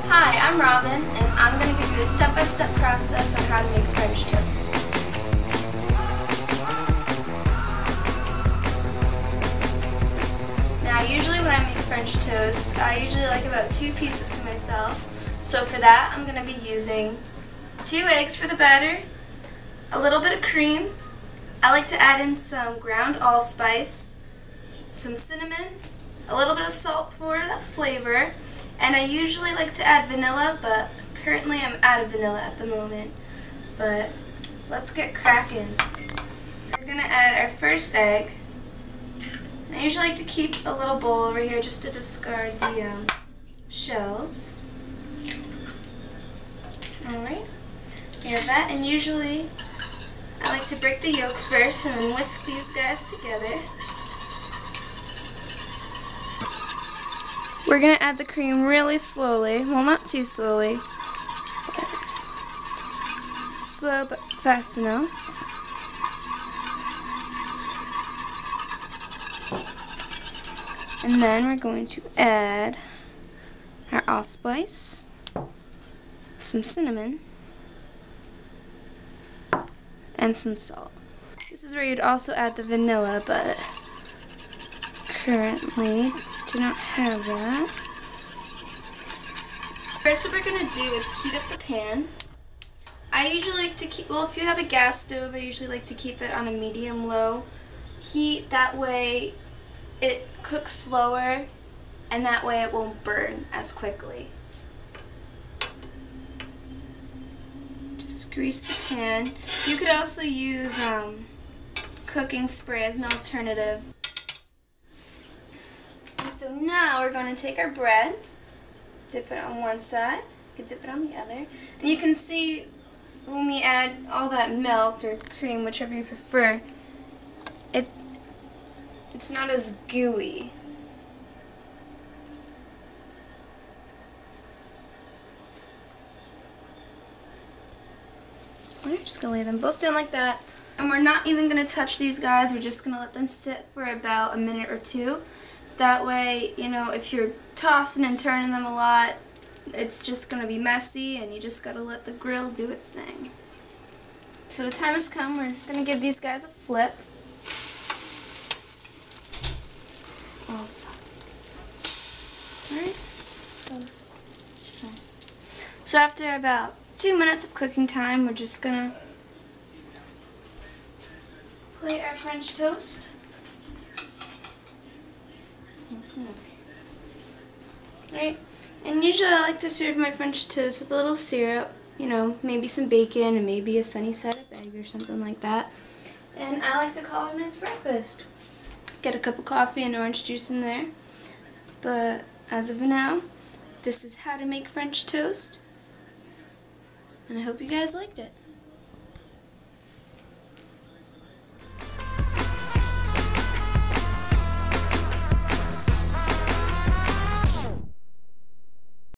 Hi, I'm Robin, and I'm going to give you a step-by-step process on how to make French toast. Now, usually when I make French toast, I usually like about 2 pieces to myself. So for that, I'm going to be using 2 eggs for the batter, a little bit of cream. I like to add in some ground allspice, some cinnamon, a little bit of salt for that flavor, and I usually like to add vanilla, but currently I'm out of vanilla at the moment. But let's get cracking. We're going to add our first egg. And I usually like to keep a little bowl over here just to discard the shells. Alright, we have that, and usually I like to break the yolk first and then whisk these guys together. We're going to add the cream really slowly. Well, not too slowly. Slow but fast enough. And then we're going to add our allspice, some cinnamon, and some salt. This is where you'd also add the vanilla, but currently do not have that. First, what we're going to do is heat up the pan. I usually like to keep, well, if you have a gas stove, I usually like to keep it on a medium-low heat. That way it cooks slower, and that way it won't burn as quickly. Just grease the pan. You could also use cooking spray as an alternative. And so now we're going to take our bread, dip it on one side, you can dip it on the other, and you can see when we add all that milk or cream, whichever you prefer, it's not as gooey. We're just going to lay them both down like that, and we're not even going to touch these guys. We're just going to let them sit for about a minute or 2. That way, you know, if you're tossing and turning them a lot, it's just going to be messy, and you just got to let the grill do its thing. So the time has come. We're going to give these guys a flip. Alright. So after about 2 minutes of cooking time, we're just going to plate our French toast. Right, and usually I like to serve my French toast with a little syrup, you know, maybe some bacon and maybe a sunny side up egg or something like that. And I like to call it a nice breakfast. Get a cup of coffee and orange juice in there. But as of now, this is how to make French toast. And I hope you guys liked it.